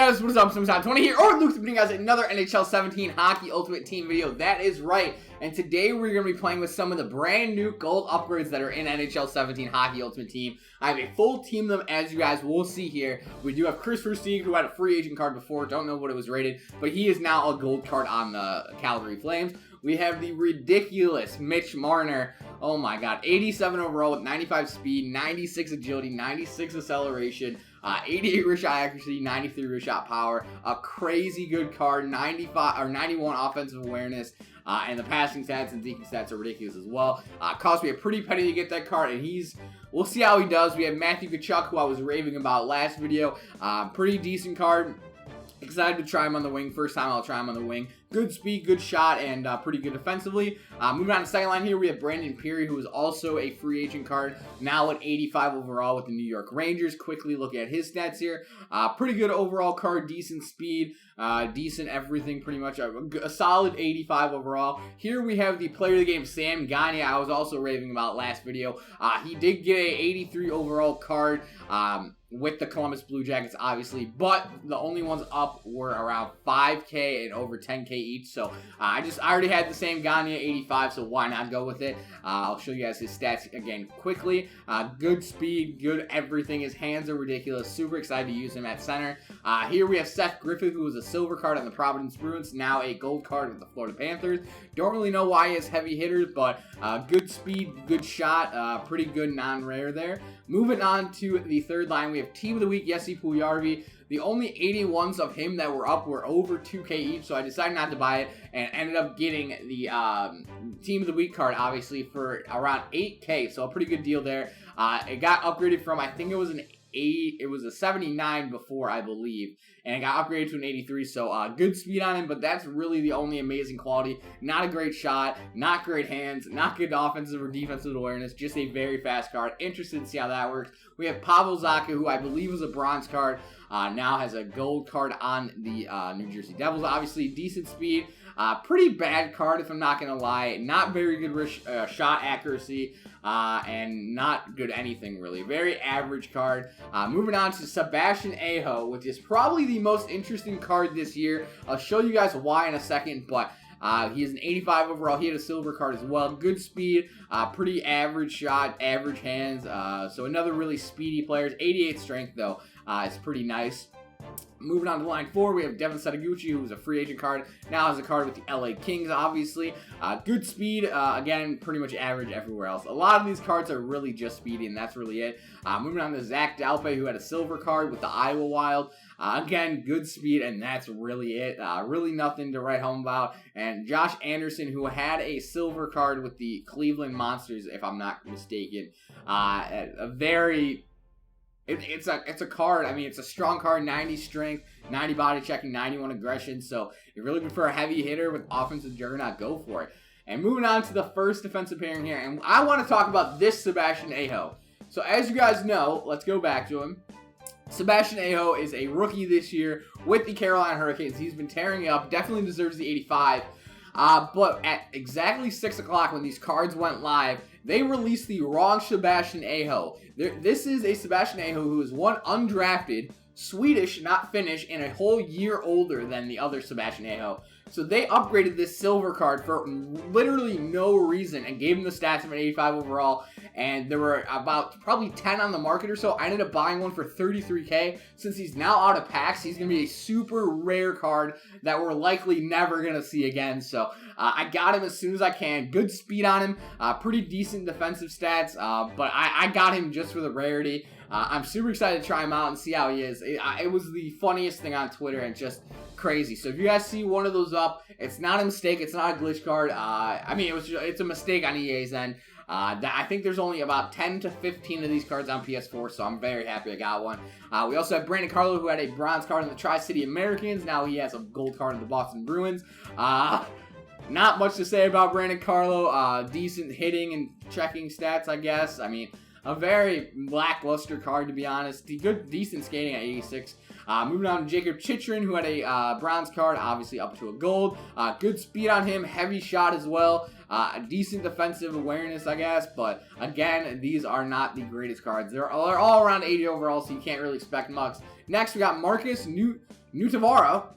guys, what is up? Top 20 here, or Luke's bringing guys another NHL 17 Hockey Ultimate Team video. That is right. And today we're going to be playing with some of the brand new gold upgrades that are in NHL 17 Hockey Ultimate Team. I have a full team of them, as you guys will see here. We do have Chris Versteeg, who had a free agent card before. Don't know what it was rated, but he is now a gold card on the Calgary Flames. We have the ridiculous Mitch Marner. Oh my god, 87 overall with 95 speed, 96 agility, 96 acceleration, 88 wrist shot accuracy, 93 wrist shot power. A crazy good card, 95 or 91 offensive awareness, and the passing stats and decking stats are ridiculous as well. Cost me a pretty penny to get that card, and we'll see how he does. We have Matthew Tkachuk, who I was raving about last video. Pretty decent card. Excited to try him on the wing. First time I'll try him on the wing. Good speed, good shot, and pretty good defensively. Moving on to the second line here, we have Brandon Peary, who is also a free agent card. Now at 85 overall with the New York Rangers. Quickly look at his stats here. Pretty good overall card, decent speed, decent everything pretty much. A solid 85 overall. Here we have the player of the game, Sam Gagner. I was also raving about last video. He did get a 83 overall card. With the Columbus Blue Jackets, obviously, but the only ones up were around 5K and over 10K each, so I already had the same Gagner 85, so why not go with it? I'll show you guys his stats again quickly. Good speed, good everything. His hands are ridiculous. Super excited to use him at center. Here we have Seth Griffith, who was a silver card on the Providence Bruins, now a gold card with the Florida Panthers. Don't really know why he has heavy hitters, but good speed, good shot, pretty good non-rare there. Moving on to the third line, we have Team of the Week, Jesse Puljujarvi. The only 81s of him that were up were over 2K each, so I decided not to buy it and ended up getting the Team of the Week card, obviously, for around 8K, so a pretty good deal there. It got upgraded from, I think it was a 79 before, I believe, and it got upgraded to an 83, so good speed on him, but that's really the only amazing quality. Not a great shot, not great hands, not good offensive or defensive awareness, just a very fast card. Interested to see how that works. We have Pavel Zacha, who I believe was a bronze card, now has a gold card on the New Jersey Devils. Obviously, decent speed, pretty bad card if I'm not going to lie. Not very good shot accuracy, and not good anything really. Very average card. Moving on to Sebastian Aho, which is probably the most interesting card this year. I'll show you guys why in a second, but he is an 85 overall. He had a silver card as well. Good speed, pretty average shot, average hands. So another really speedy player. 88 strength though. It's pretty nice. Moving on to line 4, we have Devin Setoguchi, who was a free agent card. Now has a card with the LA Kings, obviously. Good speed, again, pretty much average everywhere else. A lot of these cards are really just speedy, and that's really it. Moving on to Zach Dalpe, who had a silver card with the Iowa Wild. Again, good speed, and that's really it. Really nothing to write home about. And Josh Anderson, who had a silver card with the Cleveland Monsters, if I'm not mistaken. It's a card. I mean, it's a strong card, 90 strength, 90 body checking, 91 aggression. So if you're looking for a heavy hitter with offensive juggernaut, go for it. And moving on to the first defensive pairing here, and I want to talk about this Sebastian Aho. So as you guys know, let's go back to him. Sebastian Aho is a rookie this year with the Carolina Hurricanes. He's been tearing it up. Definitely deserves the 85. But at exactly 6 o'clock when these cards went live, they released the wrong Sebastian Aho. This is a Sebastian Aho who is one undrafted, Swedish, not Finnish, and a whole year older than the other Sebastian Aho. So they upgraded this silver card for literally no reason and gave him the stats of an 85 overall. And there were about probably 10 on the market or so. I ended up buying one for 33K. Since he's now out of packs, he's going to be a super rare card that we're likely never going to see again. So I got him as soon as I can. Good speed on him. Pretty decent defensive stats. But I got him just for the rarity. I'm super excited to try him out and see how he is. It was the funniest thing on Twitter and just crazy. So if you guys see one of those up, it's not a mistake. It's not a glitch card. I mean, it's a mistake on EA's end. I think there's only about 10 to 15 of these cards on PS4, so I'm very happy I got one. We also have Brandon Carlo, who had a bronze card in the Tri-City Americans. Now he has a gold card in the Boston Bruins. Not much to say about Brandon Carlo. Decent hitting and checking stats, I guess. I mean, a very lackluster card, to be honest. Decent skating at 86. Moving on to Jacob Chychrun, who had a bronze card, obviously up to a gold. Good speed on him, heavy shot as well. A decent defensive awareness, I guess. But again, these are not the greatest cards. They're all around 80 overall, so you can't really expect much. Next, we got Marcus Nutavara.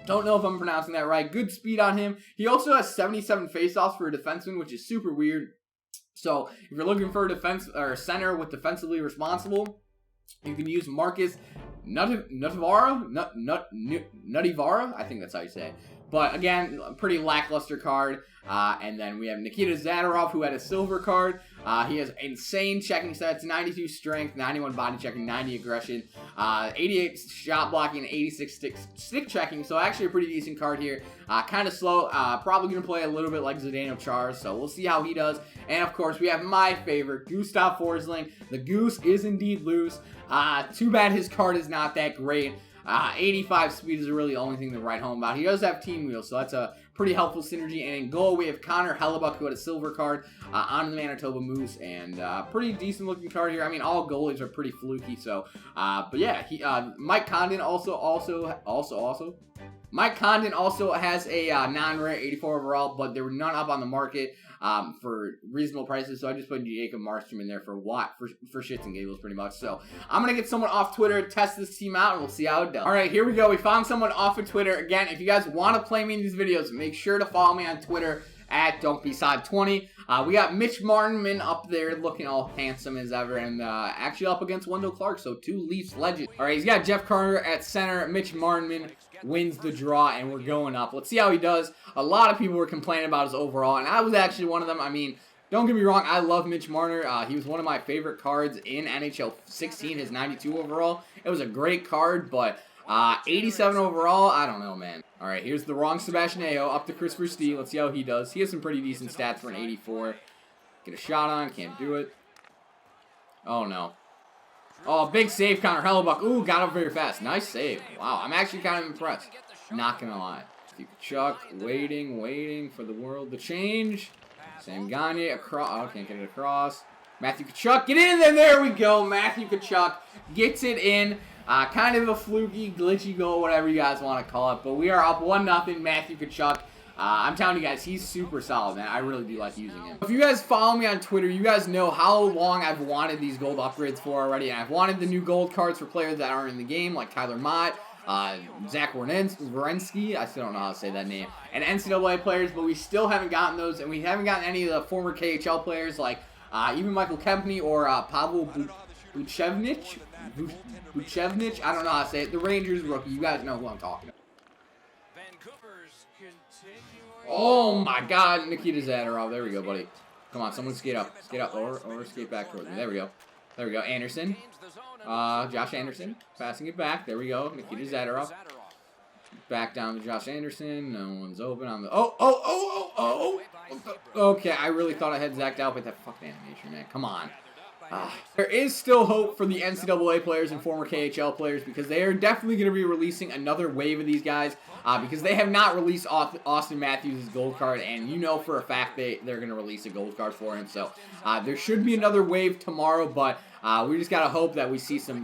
Don't know if I'm pronouncing that right. Good speed on him. He also has 77 faceoffs for a defenseman, which is super weird. So if you're looking for a defense or a center with defensively responsible, you can use Marcus Nutavara. I think that's how you say it. But again, a pretty lackluster card. And then we have Nikita Zadorov, who had a silver card. He has insane checking stats, 92 strength, 91 body checking, 90 aggression, 88 shot blocking, and 86 stick checking. So actually a pretty decent card here. Kind of slow. Probably going to play a little bit like Zdeno Chara. So we'll see how he does. And of course, we have my favorite, Gustav Forsling. The Goose is indeed loose. Too bad his card is not that great. 85 speed is really the only thing to write home about. He does have team wheels, so that's a pretty helpful synergy. And in goal, we have Connor Hellebuck, who had a silver card on the Manitoba Moose, and pretty decent looking card here. I mean, all goalies are pretty fluky, so but yeah, Mike Condon Mike Condon also has a non-rare 84 overall, but there were none up on the market for reasonable prices, so I just put Jacob Markstrom in there for shits and giggles, pretty much. So I'm going to get someone off Twitter, test this team out, and we'll see how it does. All right, here we go. We found someone off of Twitter. Again, if you guys want to play me in these videos, make sure to follow me on Twitter at Don'tBeSod20. We got Mitch Marner up there looking all handsome as ever, and actually up against Wendell Clark, so two Leafs legends. All right, he's got Jeff Carter at center. Mitch Marner wins the draw, and we're going up. Let's see how he does. A lot of people were complaining about his overall, and I was actually one of them. I mean, don't get me wrong, I love Mitch Marner. He was one of my favorite cards in NHL 16, his 92 overall. It was a great card, but 87 overall, I don't know, man. All right, here's the wrong Sebastian Aho up to Christopher Steve. Let's see how he does. He has some pretty decent stats for an 84. Get a shot on, can't do it. Oh, no. Oh, big save, Connor Hellebuck. Ooh, got up very fast. Nice save. Wow, I'm actually kind of impressed. Not gonna lie. Chuck, waiting for the world to change. Sam Gagne across. Oh, can't get it across. Matthew Tkachuk, get in there. There we go. Matthew Tkachuk gets it in. Kind of a fluky, glitchy goal, whatever you guys want to call it. But we are up 1-0. Matthew Tkachuk. I'm telling you guys, he's super solid, man. I really do like using him. If you guys follow me on Twitter, you guys know how long I've wanted these gold upgrades for already. And I've wanted the new gold cards for players that aren't in the game, like Tyler Mott, Zach Werenski, I still don't know how to say that name, and NCAA players, but we still haven't gotten those, and we haven't gotten any of the former KHL players, like even Michael Kempny or Pavel Buchnevich. I don't know how to say it. The Rangers rookie. You guys know who I'm talking about. Oh my God, Nikita Zadorov. There we go, buddy. Come on, someone skate up. Skate up, or skate back towards me. There we go. There we go. Anderson. Josh Anderson. Passing it back. There we go. Nikita Zadorov. Back down to Josh Anderson. No one's open on the... Oh. Okay, I really thought I had Zach out with that fucking animation, man. Come on. There is still hope for the NCAA players and former KHL players, because they are definitely going to be releasing another wave of these guys, because they have not released Austin Matthews' gold card, and you know for a fact they're going to release a gold card for him. So there should be another wave tomorrow, but we just got to hope that we see some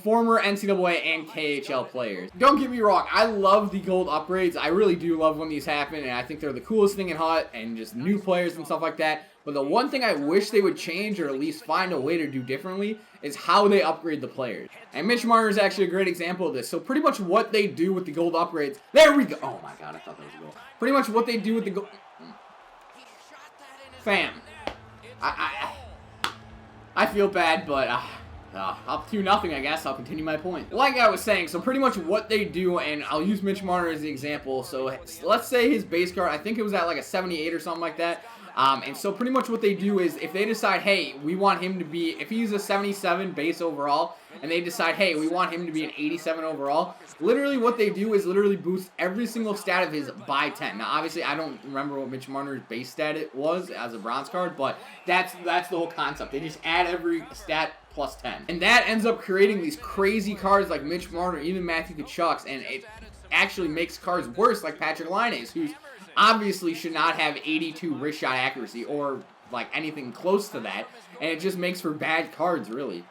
former NCAA and KHL players. Don't get me wrong, I love the gold upgrades. I really do love when these happen, and I think they're the coolest thing in HUT, and just new players and stuff like that. But the one thing I wish they would change, or at least find a way to do differently, is how they upgrade the players. And Mitch Marner is actually a great example of this. So pretty much what they do with the gold upgrades... There we go! Oh my God, I thought that was a goal. Pretty much what they do with the gold... Fam. I feel bad, but... up 2-0, I guess. I'll continue my point. Like I was saying, so pretty much what they do, and I'll use Mitch Marner as the example. So let's say his base card, I think it was at like a 78 or something like that. And so pretty much what they do is, if they decide, hey, we want him to be, if he's a 77 base overall, and they decide, hey, we want him to be an 87 overall, literally what they do is literally boost every single stat of his by 10. Now, obviously, I don't remember what Mitch Marner's base stat it was as a bronze card, but that's the whole concept. They just add every stat plus 10. And that ends up creating these crazy cards like Mitch Marner, even Matthew Tkachuk's, and it actually makes cards worse, like Patrick Laine's, who's obviously should not have 82 wrist shot accuracy or like anything close to that, and it just makes for bad cards, really.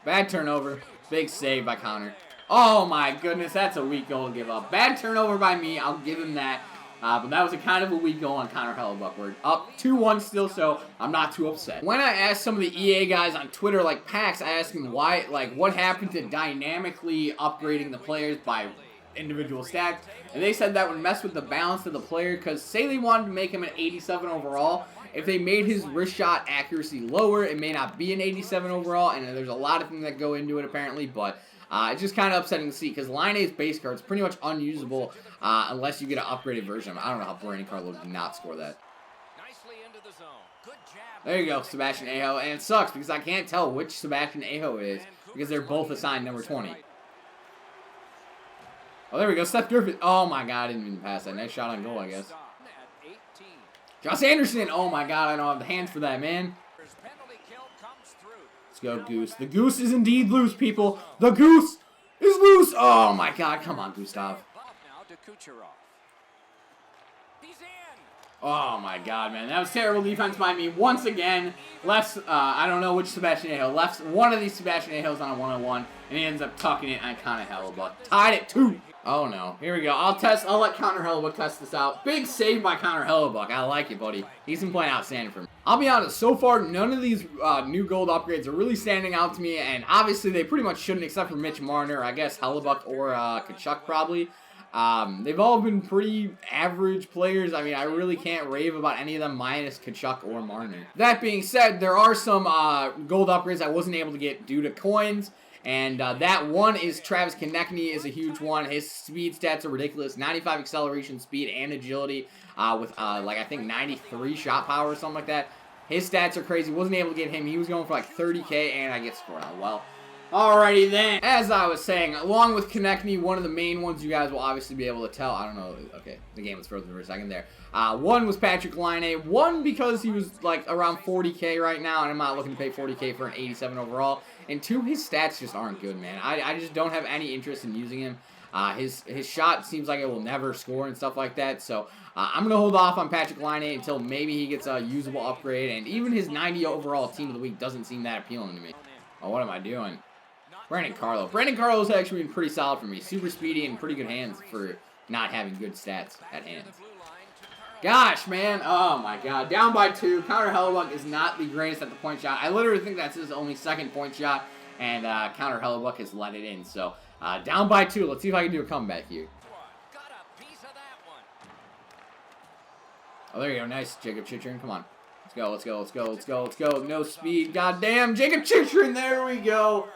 Bad turnover. Big save by Connor. Oh my goodness, that's a weak goal to give up. Bad turnover by me, I'll give him that. But that was a kind of a weak goal on Connor Hellebuck. We're up 2-1 still, so I'm not too upset. When I asked some of the EA guys on Twitter, like Pax, I asked him why, like, what happened to dynamically upgrading the players by individual stats, and they said that would mess with the balance of the player, because say they wanted to make him an 87 overall, if they made his wrist shot accuracy lower, it may not be an 87 overall, and there's a lot of things that go into it apparently, but it's just kind of upsetting to see, because Line A's base card is pretty much unusable unless you get an upgraded version. I don't know how Brandon Carlo did not score that. There you go, Sebastian Aho, and it sucks because I can't tell which Sebastian Aho it is, because they're both assigned number 20. Oh, there we go, Seth Griffith. Oh my god, I didn't even pass that. Nice shot on goal, I guess. Josh Anderson. Oh my god, I don't have the hands for that, man. Let's go, Goose. The Goose is indeed loose, people. The Goose is loose. Oh my god, come on, Gustav. Oh my god, man. That was terrible defense by me. Once again, left, I don't know which Sebastian Aho. Left one of these Sebastian Ahos on a 1-on-1, and he ends up tucking it on Connor Hellebuck. Tied it 2. Oh no. Here we go. I'll let Connor Hellebuck test this out. Big save by Connor Hellebuck. I like it, buddy. He's been playing outstanding for me. I'll be honest, so far, none of these new gold upgrades are really standing out to me, and obviously they pretty much shouldn't, except for Mitch Marner, I guess Hellebuck or Kachuk probably. They've all been pretty average players. I mean, I really can't rave about any of them minus Kachuk or Marner. That being said, there are some gold upgrades I wasn't able to get due to coins. And that one is Travis Konechny is a huge one. His speed stats are ridiculous. 95 acceleration, speed, and agility with, like, I think 93 shot power or something like that. His stats are crazy. Wasn't able to get him. He was going for like 30K, and I get scored on. Well, alrighty then. As I was saying, along with Konechny, one of the main ones you guys will obviously be able to tell. I don't know. Okay, the game was frozen for a second there. One was Patrick Laine. One because he was like around 40K right now, and I'm not looking to pay 40K for an 87 overall. And two, his stats just aren't good, man. I just don't have any interest in using him. His shot seems like it will never score and stuff like that. So I'm going to hold off on Patrick Laine until maybe he gets a usable upgrade. And even his 90 overall team of the week doesn't seem that appealing to me. Oh, what am I doing? Brandon Carlo. Brandon Carlo's actually been pretty solid for me. Super speedy and pretty good hands for not having good stats at hands. Gosh, man. Oh, my God. Down by 2. Connor Hellebuck is not the greatest at the point shot. I literally think that's his only second point shot, and Connor Hellebuck has let it in. So, down by 2. Let's see if I can do a comeback here. Oh, there you go. Nice, Jacob Chitrin. Come on. Let's go, let's go, let's go, let's go, let's go. No speed. Goddamn. Jacob Chitrin. There we go.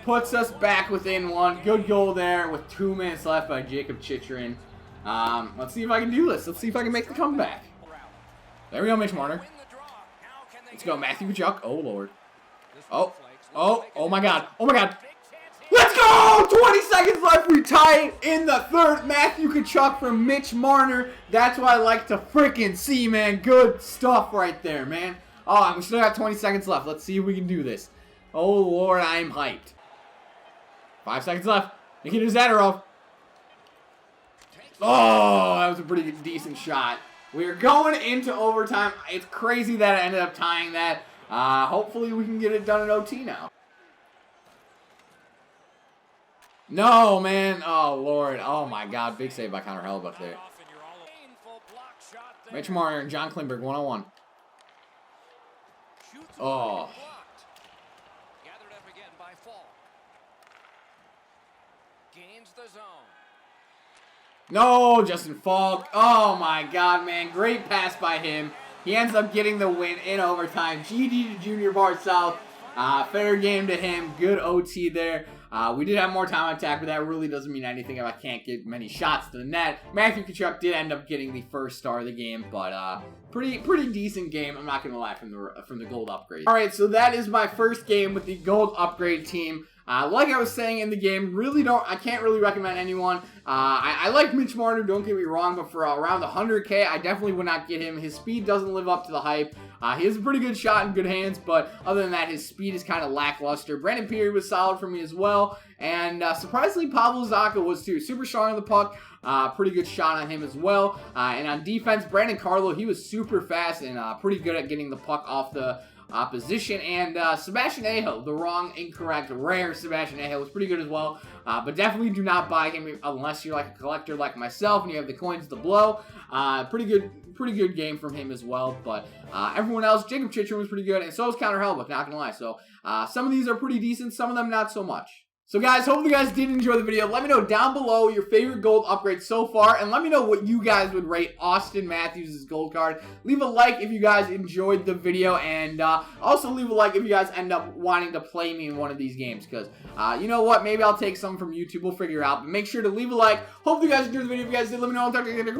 Puts us back within 1. Good goal there with 2 minutes left by Jacob Chitrin. Let's see if I can do this. Let's see if I can make the comeback. There we go, Mitch Marner. Let's go, Matthew Kachuk. Oh, Lord. Oh my God. Oh, my God. Let's go! 20 seconds left. We tie it in the third. Matthew Kachuk from Mitch Marner. That's what I like to freaking see, man. Good stuff right there, man. Oh, we still got 20 seconds left. Let's see if we can do this. Oh, Lord, I'm hyped. 5 seconds left. Nikita Zadorov. Oh, that was a pretty decent shot. We're going into overtime. It's crazy that I ended up tying that. Hopefully we can get it done in OT now. No, man. Oh, Lord. Oh, my God. Big save by Connor Hellebuck there. Mitch Marner and John Klingberg, 1-on-1. Oh. No, Justin Falk. Oh, my God, man. Great pass by him. He ends up getting the win in overtime. GG to Junior Bar South. Fair game to him. Good OT there. We did have more time on attack, but that really doesn't mean anything if I can't get many shots to the net. Matthew Kachuk did end up getting the first star of the game, but pretty decent game. I'm not gonna lie, from the gold upgrade. All right, so that is my first game with the gold upgrade team. Like I was saying in the game, I can't really recommend anyone. I like Mitch Marner, don't get me wrong, but for around 100K, I definitely would not get him. His speed doesn't live up to the hype. He has a pretty good shot and good hands, but other than that, his speed is kind of lackluster. Brandon Peary was solid for me as well, and surprisingly, Pablo Zacha was too. Super strong on the puck, pretty good shot on him as well. And on defense, Brandon Carlo, he was super fast and pretty good at getting the puck off the position. And Sebastian Aho, the wrong, incorrect, rare Sebastian Aho was pretty good as well. But definitely do not buy him unless you're like a collector like myself and you have the coins to blow. Pretty good game from him as well. But everyone else, Jacob Chitrin was pretty good, and so was Connor Hellebuyck, not gonna lie. So some of these are pretty decent, some of them not so much. So guys, hopefully you guys did enjoy the video. Let me know down below your favorite gold upgrade so far, and let me know what you guys would rate Austin Matthews' gold card. Leave a like if you guys enjoyed the video, and also leave a like if you guys end up wanting to play me in one of these games, because you know what, maybe I'll take some from YouTube, we'll figure it out. But make sure to leave a like. Hopefully you guys enjoyed the video. If you guys did, let me know. I'll talk to you again.